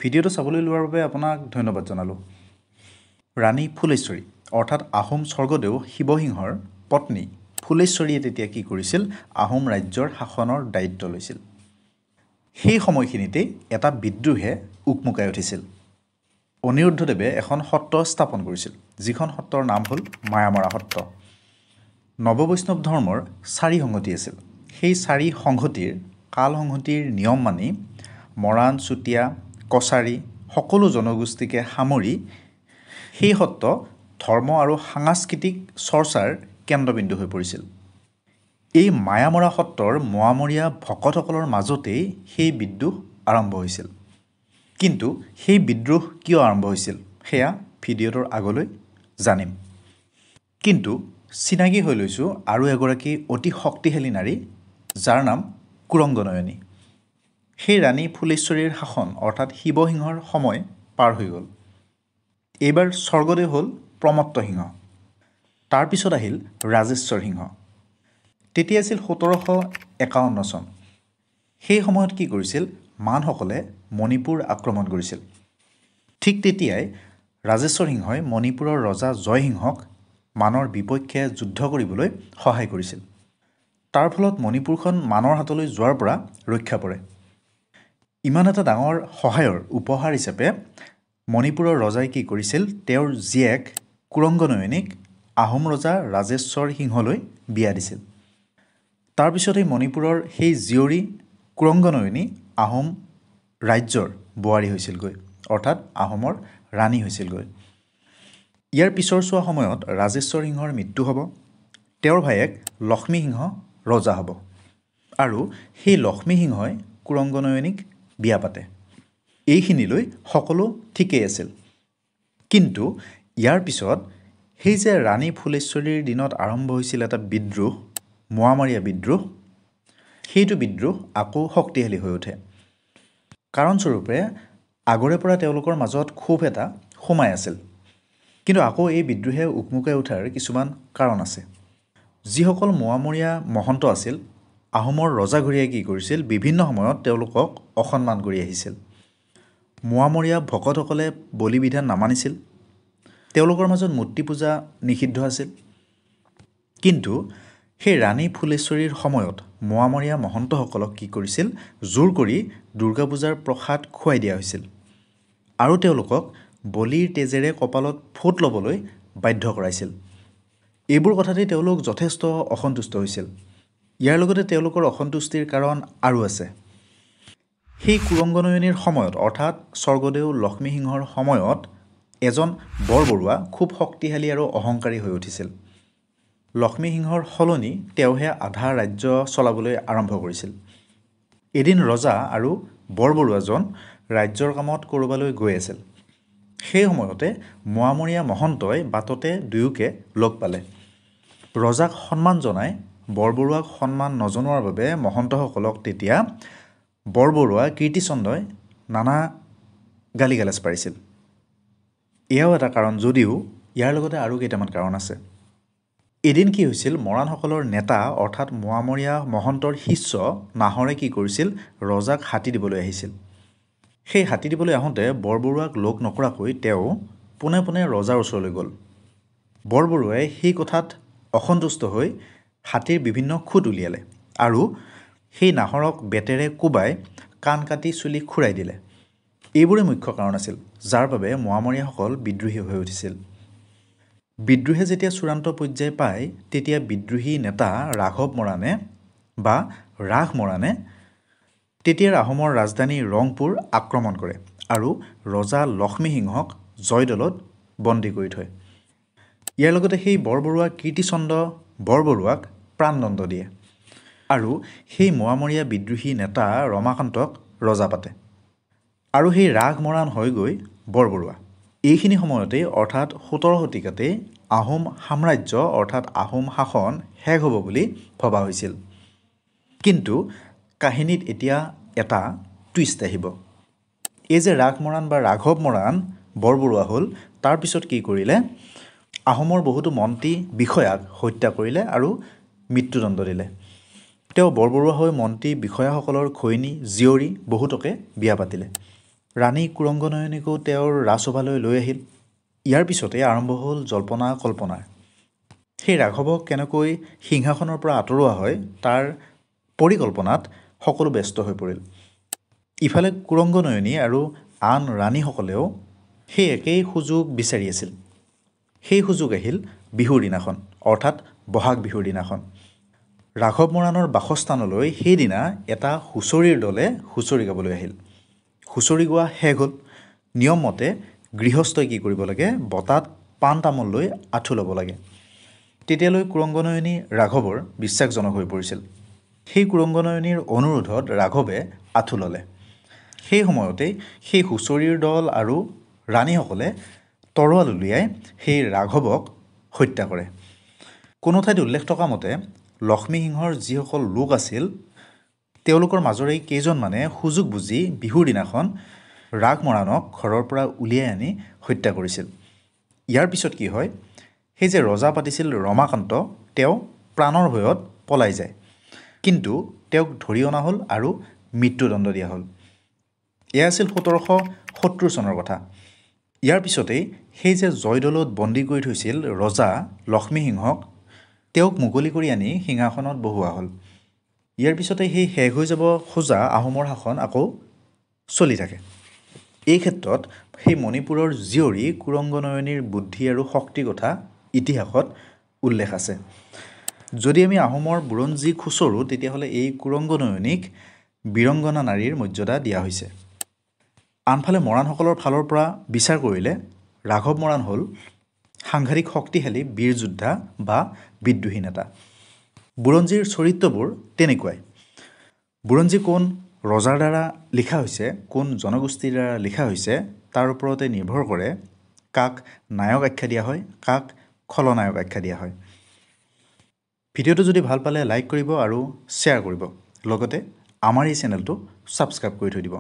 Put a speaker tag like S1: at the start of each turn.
S1: ভিডিঅ'টো চাবলৈ লোৱাৰ বাবে আপোনাক ধন্যবাদ জনালোঁ। ৰাণী ফুলেশ্বৰী অৰ্থাৎ আহোম স্বৰ্গদেউ শিৱসিংহৰ পত্নী ফুলেশ্বৰীয়ে তেতিয়া কি কৰিছিল, আহোম ৰাজ্যৰ শাসনৰ দায়িত্ব লৈছিল। সেই সময়খিনিতে এটা বিদ্ৰোহে উকমুকাই উঠিছিল। অনিৰুদ্ধদেৱে এখন সত্ৰ স্থাপন কৰিছিল, যিখন সত্ৰৰ নাম হ'ল মায়ামৰা সত্ৰ। নৱবৈষ্ণৱ ধৰ্মৰ 4 সংহতি আছিল। সেই 4 সংহতিৰ কাল সংহতিৰ নিয়ম মানি মৰাণ, চুতীয়া, কছাৰী সকলো জনগোষ্ঠীকে সামৰি সেই সত্ৰ ধৰ্ম আৰু সাংস্কৃতিক চৰ্চাৰ কেন্দ্ৰবিন্দু হৈ পৰিছিল। এই মায়ামৰা সত্ৰৰ মোৱামৰীয়া ভকতসকলৰ মাজতেই সেই বিদ্ৰোহ আৰম্ভ হৈছিল। কিন্তু সেই বিদ্ৰোহ কিয় আৰম্ভ হৈছিল সেয়া ভিডিঅ'টোৰ আগলৈ জানিম। কিন্তু চিনাকি হৈ লৈছোঁ আৰু এগৰাকী অতি শক্তিশালী নাৰী, যাৰ নাম কুৰংগনয়নী। সেই ৰাণী ফুলেশ্বৰীৰ শাসন অৰ্থাৎ শিৱসিংহৰ সময় পাৰ হৈ গ'ল। এইবাৰ স্বৰ্গদেউ হ'ল প্ৰমত্ত সিংহ। তাৰপিছত আহিল ৰাজেশ্বৰ সিংহ। তেতিয়া আছিল 1751 চন। সেই সময়ত কি কৰিছিল, মানসকলে মণিপুৰ আক্ৰমণ কৰিছিল। ঠিক তেতিয়াই ৰাজেশ্বৰ সিংহই মণিপুৰৰ ৰজা জয়সিংহক মানৰ বিপক্ষে যুদ্ধ কৰিবলৈ সহায় কৰিছিল। তাৰ ফলত মণিপুৰখন মানৰ হাতলৈ যোৱাৰ পৰা ৰক্ষা পৰে। ইমান এটা ডাঙৰ সহায়ৰ উপহাৰ হিচাপে মণিপুৰৰ ৰজাই কি কৰিছিল, তেওঁৰ জীয়েক কুৰংগনয়নীক আহোম ৰজা ৰাজেশ্বৰ সিংহলৈ বিয়া দিছিল। তাৰপিছত এই মণিপুৰৰ সেই জীয়ৰী কুৰংগনয়নী আহোম ৰাজ্যৰ বোৱাৰী হৈছিলগৈ, অৰ্থাৎ আহোমৰ ৰাণী হৈছিলগৈ। ইয়াৰ পিছৰছোৱা সময়ত ৰাজেশ্বৰ সিংহৰ মৃত্যু হ'ব। তেওঁৰ ভায়েক লক্ষ্মী সিংহ ৰজা হ'ব আৰু সেই লক্ষ্মী সিংহই কুৰংগনয়নীক বিয়া পাতে। এইখিনিলৈ সকলো ঠিকেই আছিল। কিন্তু ইয়াৰ পিছত সেই যে ৰাণী ফুলেশ্বৰীৰ দিনত আৰম্ভ হৈছিল এটা বিদ্ৰোহ, মোৱামৰীয়া বিদ্ৰোহ, সেইটো বিদ্ৰোহ আকৌ শক্তিশালী হৈ উঠে। কাৰণস্বৰূপে আগৰে পৰা তেওঁলোকৰ মাজত ক্ষোভ এটা সোমাই আছিল। কিন্তু আকৌ এই বিদ্ৰোহে উকমুকাই উঠাৰ কিছুমান কাৰণ আছে। যিসকল মোৱামৰীয়া মহন্ত আছিল, আহোমৰ ৰজাঘৰীয়াই কি কৰিছিল, বিভিন্ন সময়ত তেওঁলোকক অসন্মান কৰি আহিছিল। মোৱামৰীয়া ভকতসকলে বলি বিধান নামানিছিল। তেওঁলোকৰ মাজত মূৰ্তি পূজা নিষিদ্ধ আছিল। কিন্তু সেই ৰাণী ফুলেশ্বৰীৰ সময়ত মোৱামৰীয়া মহন্তসকলক কি কৰিছিল, জোৰ কৰি দুৰ্গা পূজাৰ প্ৰসাদ খুৱাই দিয়া হৈছিল আৰু তেওঁলোকক বলিৰ তেজেৰে কপালত ফোট ল'বলৈ বাধ্য কৰাইছিল। এইবোৰ কথাতেই তেওঁলোক যথেষ্ট অসন্তুষ্ট হৈছিল। ইয়াৰ লগতে তেওঁলোকৰ অসন্তুষ্টিৰ কাৰণ আৰু আছে। সেই কুৰংগনয়নীৰ সময়ত অৰ্থাৎ স্বৰ্গদেউ লক্ষ্মী সিংহৰ সময়ত এজন বৰবৰুৱা খুব শক্তিশালী আৰু অহংকাৰী হৈ উঠিছিল। লক্ষ্মী সিংহৰ সলনি তেওঁহে আধা ৰাজ্য চলাবলৈ আৰম্ভ কৰিছিল। এদিন ৰজা আৰু বৰবৰুৱাজন ৰাজ্যৰ কামত ক'ৰবালৈ গৈ আছিল। সেই সময়তে মোৱামৰীয়া মহন্তই বাটতে দুয়োকে লগ পালে। ৰজাক সন্মান জনাই বৰবৰুৱাক সন্মান নজনোৱাৰ বাবে মহন্তসকলক তেতিয়া বৰবৰুৱা কীৰ্তিচন্দ্ৰই নানা গালি গালাজ পাৰিছিল। এয়াও এটা কাৰণ, যদিও ইয়াৰ লগতে আৰু কেইটামান কাৰণ আছে। এদিন কি হৈছিল, মৰাণসকলৰ নেতা অৰ্থাৎ মোৱামৰীয়া মহন্তৰ শিষ্য নাহৰে কি কৰিছিল, ৰজাক হাতী দিবলৈ আহিছিল। সেই হাতী দিবলৈ আহোঁতে বৰবৰুৱাক লগ নকৰাকৈ তেওঁ পোনে পোনে ৰজাৰ ওচৰলৈ গ'ল। বৰবৰুৱাই সেই কথাত অসন্তুষ্ট হৈ হাতীৰ বিভিন্ন খুঁট উলিয়ালে আৰু সেই নাহৰক বেতেৰে কোবাই কাণ কাটি চুলি খুৰাই দিলে। এইবোৰে মুখ্য কাৰণ আছিল, যাৰ বাবে মোৱামৰীয়াসকল বিদ্ৰোহী হৈ উঠিছিল। বিদ্ৰোহে যেতিয়া চূড়ান্ত পৰ্যায় পায়, তেতিয়া বিদ্ৰোহী নেতা ৰাঘৱ মৰাণে বা ৰাস মৰাণে তেতিয়াৰ আহোমৰ ৰাজধানী ৰংপুৰ আক্ৰমণ কৰে আৰু ৰজা লক্ষ্মী সিংহক জয়দলত বন্দী কৰি থয়। ইয়াৰ লগতে সেই বৰবৰুৱা কীৰ্তিচন্দ্ৰ বৰবৰুৱাক প্ৰাণদণ্ড দিয়ে আৰু সেই মোৱামৰীয়া বিদ্ৰোহী নেতা ৰমাকান্তক ৰজা পাতে আৰু সেই ৰাস মৰাণ হয়গৈ বৰবৰুৱা। এইখিনি সময়তেই অৰ্থাৎ 17 শতিকাতেই আহোম সাম্ৰাজ্য অৰ্থাৎ আহোম শাসন শেষ হ'ব বুলি ভবা হৈছিল। কিন্তু কাহিনীত এতিয়া এটা টুইষ্ট আহিব। এই যে ৰাস মৰাণ বা ৰাঘৱ মৰাণ বৰবৰুৱা হ'ল, তাৰপিছত কি কৰিলে, আহোমৰ বহুতো মন্ত্ৰী বিষয়াক হত্যা কৰিলে আৰু মৃত্যুদণ্ড দিলে। তেওঁ বৰবৰুৱা হৈ মন্ত্ৰী বিষয়াসকলৰ ঘৈণী জীয়ৰী বহুতকে বিয়া পাতিলে। ৰাণী কুৰংগনয়নীকো তেওঁৰ ৰাজসভালৈ লৈ আহিল। ইয়াৰ পিছতে আৰম্ভ হ'ল জল্পনা কল্পনা। সেই ৰাঘৱক কেনেকৈ সিংহাসনৰ পৰা আঁতৰোৱা হয় তাৰ পৰিকল্পনাত সকলো ব্যস্ত হৈ পৰিল। ইফালে কুৰংগনয়নী আৰু আন ৰাণীসকলেও সেই একেই সুযোগ বিচাৰি আছিল। সেই সুযোগ আহিল বিহুৰ দিনাখন, অৰ্থাৎ বহাগ বিহুৰ দিনাখন। ৰাঘৱ মৰাণৰ বাসস্থানলৈ সেইদিনা এটা হুঁচৰিৰ দলে হুঁচৰি গাবলৈ আহিল। হুঁচৰি গোৱা শেষ হ'ল। নিয়ম মতে গৃহস্থই কি কৰিব লাগে, বটাত পাণ তামোল লৈ আঁঠু ল'ব লাগে। তেতিয়ালৈ কুৰংগনয়নী ৰাঘৱৰ বিশ্বাসজনক হৈ পৰিছিল। সেই কুৰংগনয়নীৰ অনুৰোধত ৰাঘৱে আঁঠু ল'লে। সেই সময়তেই সেই হুঁচৰিৰ দল আৰু ৰাণীসকলে তৰোৱাল উলিয়াই সেই ৰাঘৱক হত্যা কৰে। কোনো ঠাইত উল্লেখ থকা মতে লক্ষ্মীসিংহৰ যিসকল লোক আছিল তেওঁলোকৰ মাজৰেই কেইজনমানে সুযোগ বুজি বিহুৰ দিনাখন ৰাঘ মৰাণক ঘৰৰ পৰা উলিয়াই আনি হত্যা কৰিছিল। ইয়াৰ পিছত কি হয়, সেই যে ৰজা পাতিছিল ৰমাকান্ত, তেওঁ প্ৰাণৰ ভয়ত পলাই যায়। কিন্তু তেওঁক ধৰি অনা হ'ল আৰু মৃত্যুদণ্ড দিয়া হ'ল। এয়া আছিল 1770 চনৰ কথা। ইয়াৰ পিছতেই সেই যে জয়দৌলত বন্দী কৰি থৈছিল ৰজা লক্ষ্মীসিংহক, তেওঁক মুকলি কৰি আনি সিংহাসনত বহোৱা হ'ল। ইয়াৰ পিছতে সেই শেষ হৈ যাব খোজা আহোমৰ শাসন আকৌ চলি থাকে। এই ক্ষেত্ৰত সেই মণিপুৰৰ জীয়ৰী কুৰংগনয়নীৰ বুদ্ধি আৰু শক্তিৰ কথা ইতিহাসত উল্লেখ আছে। যদি আমি আহোমৰ বুৰঞ্জী খুচৰোঁ তেতিয়াহ'লে এই কুৰংগনয়নীক বীৰংগনা নাৰীৰ মৰ্যাদা দিয়া হৈছে। আনফালে মৰাণসকলৰ ফালৰ পৰা বিচাৰ কৰিলে ৰাঘৱ মৰাণ হ'ল সাংঘাতিক শক্তিশালী বীৰ যোদ্ধা বা বিদ্ৰোহী নেতা। বুৰঞ্জীৰ চৰিত্ৰবোৰ তেনেকুৱাই। বুৰঞ্জী কোন ৰজাৰ দ্বাৰা লিখা হৈছে, কোন জনগোষ্ঠীৰ দ্বাৰা লিখা হৈছে তাৰ ওপৰতে নিৰ্ভৰ কৰে কাক নায়ক আখ্যা দিয়া হয়, কাক খলনায়ক আখ্যা দিয়া হয়। ভিডিঅ'টো যদি ভাল পালে লাইক কৰিব আৰু শ্বেয়াৰ কৰিব। লগতে আমাৰ এই চেনেলটো ছাবস্ক্ৰাইব কৰি থৈ দিব।